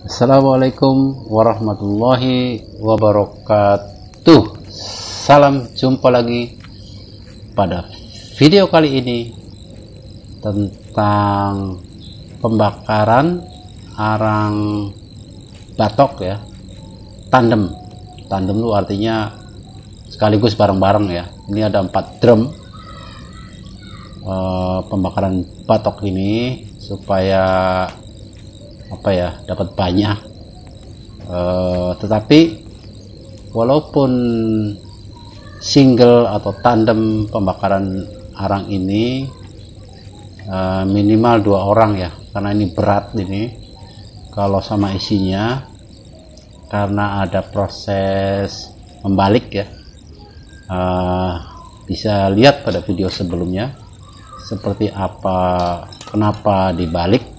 Assalamualaikum warahmatullahi wabarakatuh. Salam jumpa lagi pada video kali ini tentang pembakaran arang batok ya, tandem itu artinya sekaligus bareng-bareng ya. Ini ada 4 drum pembakaran batok ini supaya dapat banyak, tetapi walaupun single atau tandem pembakaran arang ini minimal 2 orang ya, karena ini berat ini kalau sama isinya, karena ada proses membalik ya. Bisa lihat pada video sebelumnya seperti apa, kenapa dibalik.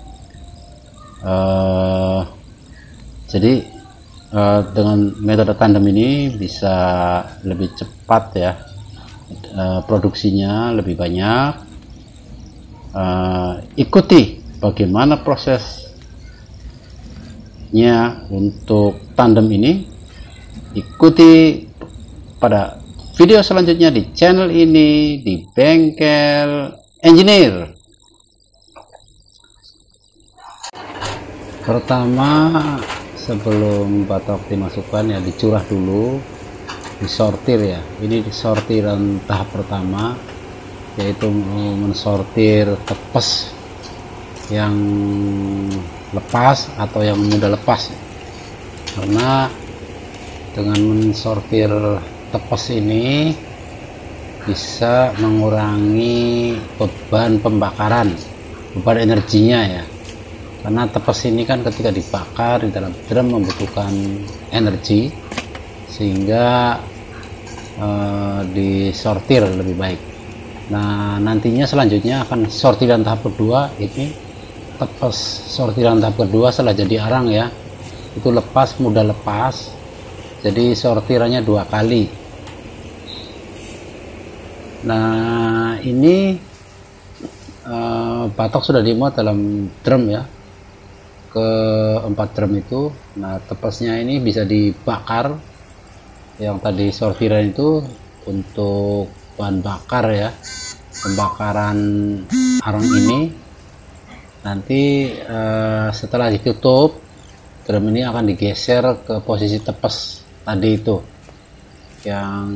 Jadi dengan metode tandem ini bisa lebih cepat ya, produksinya lebih banyak. Ikuti bagaimana prosesnya untuk tandem ini, ikuti pada video selanjutnya di channel ini, di Bengkel Engineer. Pertama, sebelum batok dimasukkan ya, dicurah dulu, disortir ya. Ini disortiran tahap pertama, yaitu mensortir tepes yang lepas atau yang mudah lepas ya. Karena dengan mensortir tepes ini bisa mengurangi beban pembakaran, beban energinya ya. Karena tepes ini kan ketika dibakar di dalam drum membutuhkan energi, sehingga disortir lebih baik. Nah, nantinya selanjutnya akan sortiran tahap kedua. Ini tepes sortiran tahap kedua setelah jadi arang ya, itu lepas, mudah lepas, jadi sortirannya 2 kali. Nah, ini batok sudah dimuat dalam drum ya, ke 4 drum itu. Nah, tepesnya ini bisa dibakar, yang tadi sortiran itu untuk bahan bakar ya, pembakaran arang ini. Nanti setelah ditutup, drum ini akan digeser ke posisi tepes tadi itu yang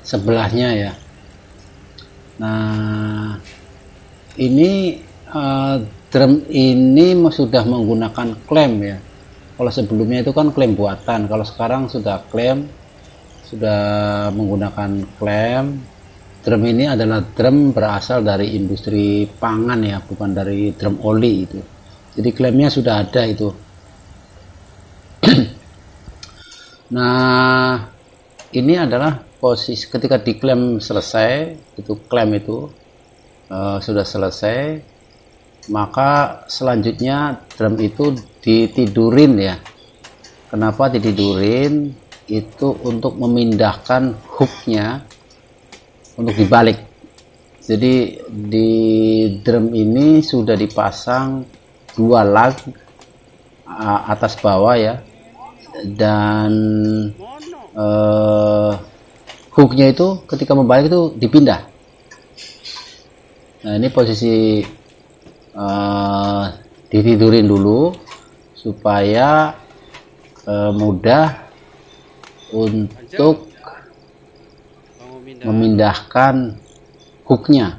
sebelahnya ya. Nah, ini drum ini sudah menggunakan klem ya. Kalau sebelumnya itu kan klem buatan, kalau sekarang sudah menggunakan klem. Drum ini adalah drum berasal dari industri pangan ya, bukan dari drum oli itu. Jadi klemnya sudah ada itu. Nah, ini adalah posisi ketika diklem selesai, itu klem itu sudah selesai. Maka selanjutnya drum itu ditidurin ya. Kenapa ditidurin? Itu untuk memindahkan hooknya untuk dibalik. Jadi di drum ini sudah dipasang 2 lag atas bawah ya, dan hooknya itu ketika membalik itu dipindah. Nah, ini posisi ditidurin dulu supaya mudah untuk memindahkan hooknya.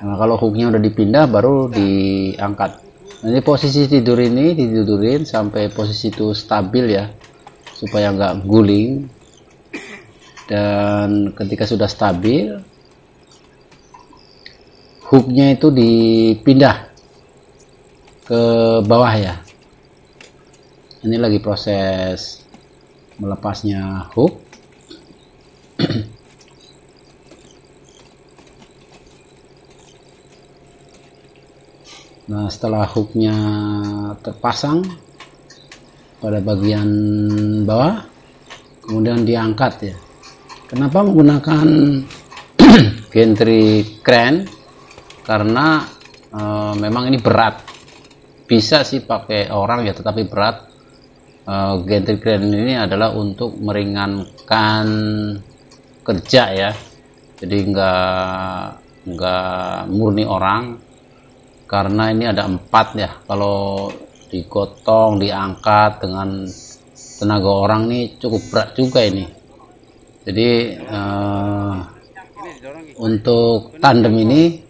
Nah, kalau hooknya udah dipindah baru diangkat. Nah, ini posisi ditidurin sampai posisi itu stabil ya, supaya nggak guling. Dan ketika sudah stabil, hooknya itu dipindah ke bawah ya. Ini lagi proses melepasnya hook. Nah, setelah hooknya terpasang pada bagian bawah, kemudian diangkat ya. Kenapa menggunakan gantry crane? Karena memang ini berat, bisa sih pakai orang ya, tetapi berat. Gantry crane ini adalah untuk meringankan kerja ya, jadi nggak murni orang, karena ini ada 4 ya. Kalau digotong diangkat dengan tenaga orang nih cukup berat juga ini. Jadi untuk tandem ini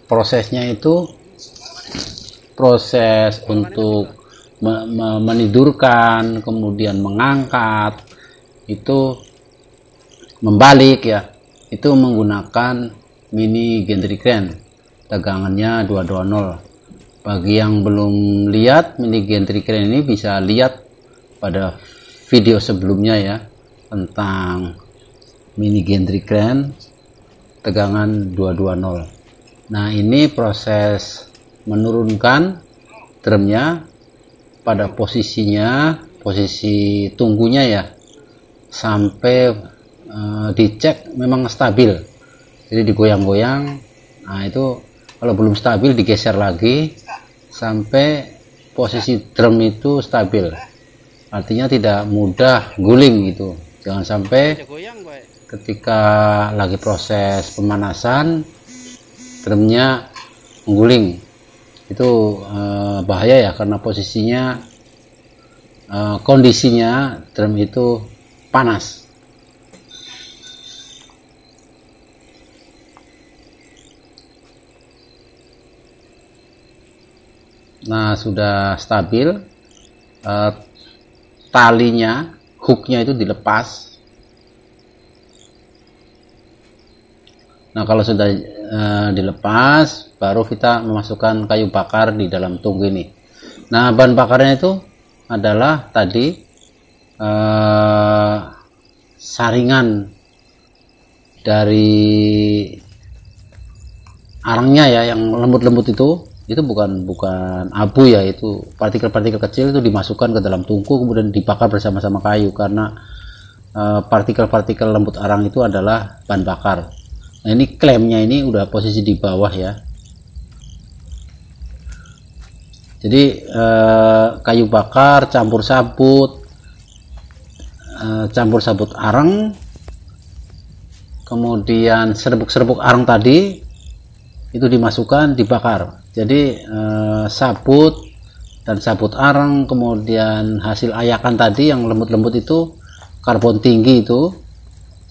prosesnya itu proses untuk menidurkan, kemudian mengangkat, itu membalik ya, itu menggunakan mini gantry crane, tegangannya 220. Bagi yang belum lihat mini gantry crane ini, bisa lihat pada video sebelumnya ya, tentang mini gantry crane tegangan 220. Nah, ini proses menurunkan drumnya pada posisinya, posisi tunggunya ya, sampai dicek memang stabil, jadi digoyang-goyang. Nah, itu kalau belum stabil digeser lagi sampai posisi drum itu stabil, artinya tidak mudah guling gitu. Jangan sampai ketika lagi proses pemanasan drumnya mengguling, itu bahaya ya, karena posisinya kondisinya drum itu panas. Nah, sudah stabil, talinya, hooknya itu dilepas. Nah, kalau sudah dilepas, baru kita memasukkan kayu bakar di dalam tunggu ini. Nah, bahan bakarnya itu adalah tadi saringan dari arangnya ya, yang lembut-lembut itu bukan abu ya, itu partikel-partikel kecil itu dimasukkan ke dalam tungku, kemudian dibakar bersama-sama kayu, karena partikel-partikel lembut arang itu adalah bahan bakar. Nah, ini klemnya ini udah posisi di bawah ya. Jadi kayu bakar campur sabut arang, kemudian serbuk-serbuk arang tadi itu dimasukkan, dibakar. Jadi sabut dan sabut arang, kemudian hasil ayakan tadi yang lembut-lembut itu, karbon tinggi itu,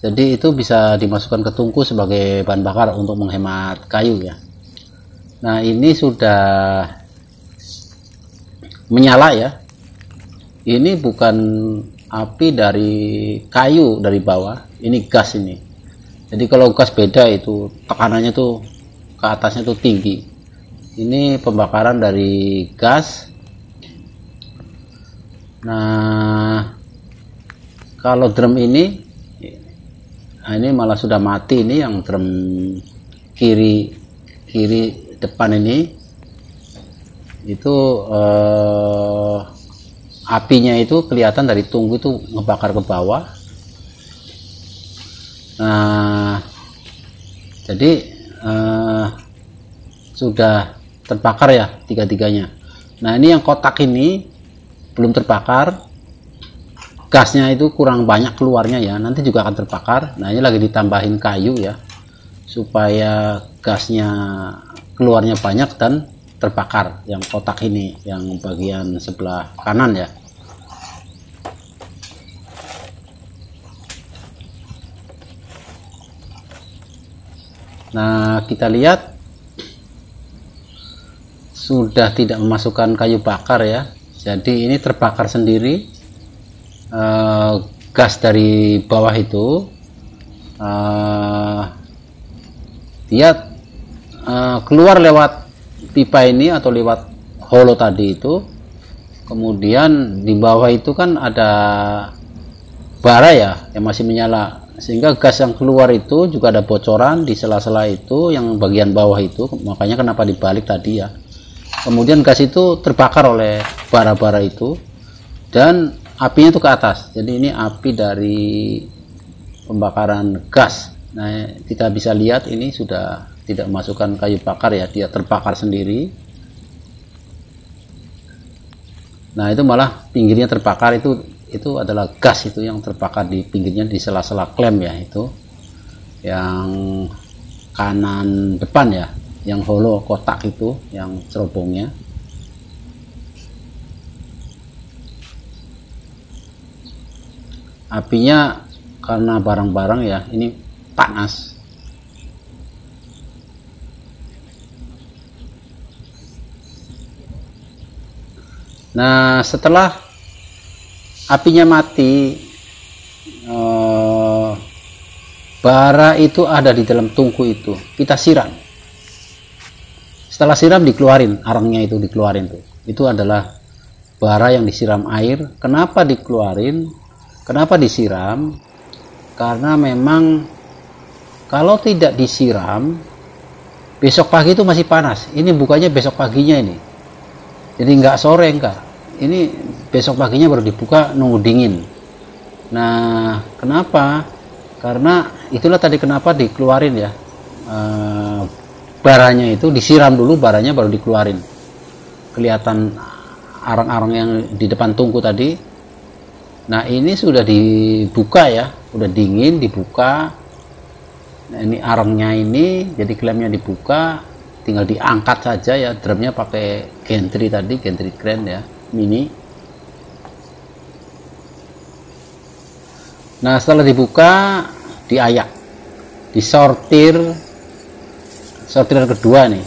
jadi itu bisa dimasukkan ke tungku sebagai bahan bakar untuk menghemat kayu ya. Nah, ini sudah menyala ya. Ini bukan api dari kayu dari bawah, ini gas ini. Jadi kalau gas beda, itu tekanannya tuh ke atasnya tuh tinggi. Ini pembakaran dari gas. Nah, kalau drum ini, nah ini malah sudah mati. Ini yang drum kiri depan ini, itu apinya itu kelihatan dari tunggu itu ngebakar ke bawah. Nah, jadi sudah terbakar ya tiga-tiganya. Nah, ini yang kotak ini belum terbakar, gasnya itu kurang banyak keluarnya ya, nanti juga akan terbakar. Nah, ini lagi ditambahin kayu ya, supaya gasnya keluarnya banyak dan terbakar. Yang kotak ini, yang bagian sebelah kanan ya. Nah, kita lihat sudah tidak memasukkan kayu bakar ya, jadi ini terbakar sendiri. Gas dari bawah itu dia keluar lewat pipa ini atau lewat holo tadi itu, kemudian di bawah itu kan ada bara ya yang masih menyala, sehingga gas yang keluar itu juga ada bocoran di sela-sela itu, yang bagian bawah itu, makanya kenapa dibalik tadi ya. Kemudian gas itu terbakar oleh bara-bara itu dan apinya itu ke atas. Jadi ini api dari pembakaran gas. Nah, kita bisa lihat ini sudah tidak memasukkan kayu bakar ya, dia terbakar sendiri. Nah itu malah pinggirnya terbakar, itu adalah gas itu yang terbakar di pinggirnya, di sela-sela klem ya, itu yang kanan depan ya, yang hollow kotak itu, yang cerobongnya. Apinya karena barang-barang ya ini panas. Nah setelah apinya mati, bara itu ada di dalam tungku itu, kita siram. Setelah siram dikeluarin, arangnya itu dikeluarin tuh. Itu adalah bara yang disiram air. Kenapa dikeluarin? Kenapa disiram? Karena memang kalau tidak disiram, besok pagi itu masih panas. Ini bukanya besok paginya ini. Jadi nggak sore, enggak. Ini besok paginya baru dibuka, nunggu dingin. Nah kenapa? Karena itulah tadi kenapa dikeluarin ya, baranya itu disiram dulu, baranya baru dikeluarin. Kelihatan arang-arang yang di depan tungku tadi. Nah ini sudah dibuka ya, udah dingin, dibuka. Nah ini arangnya ini, jadi klaimnya dibuka, tinggal diangkat saja ya. Drumnya pakai gantry tadi, gantry crane ya, mini. Nah setelah dibuka, diayak, sortiran kedua nih.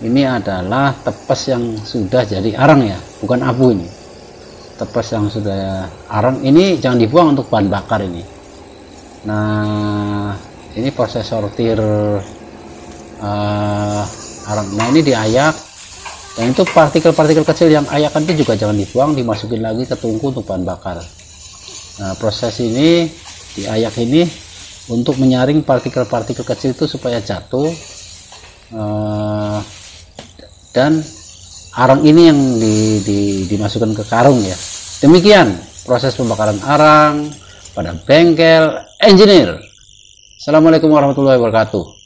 Ini adalah tepes yang sudah jadi arang ya, bukan abu ini. Tepes yang sudah arang ini jangan dibuang untuk bahan bakar ini. Nah ini proses sortir arang. Nah ini diayak, dan itu partikel-partikel kecil yang ayakan itu juga jangan dibuang, dimasukin lagi ke tungku untuk bahan bakar. Nah proses ini diayak ini untuk menyaring partikel-partikel kecil itu supaya jatuh, dan arang ini yang dimasukkan ke karung ya. Demikian proses pembakaran arang pada bengkel engineer. Assalamualaikum warahmatullahi wabarakatuh.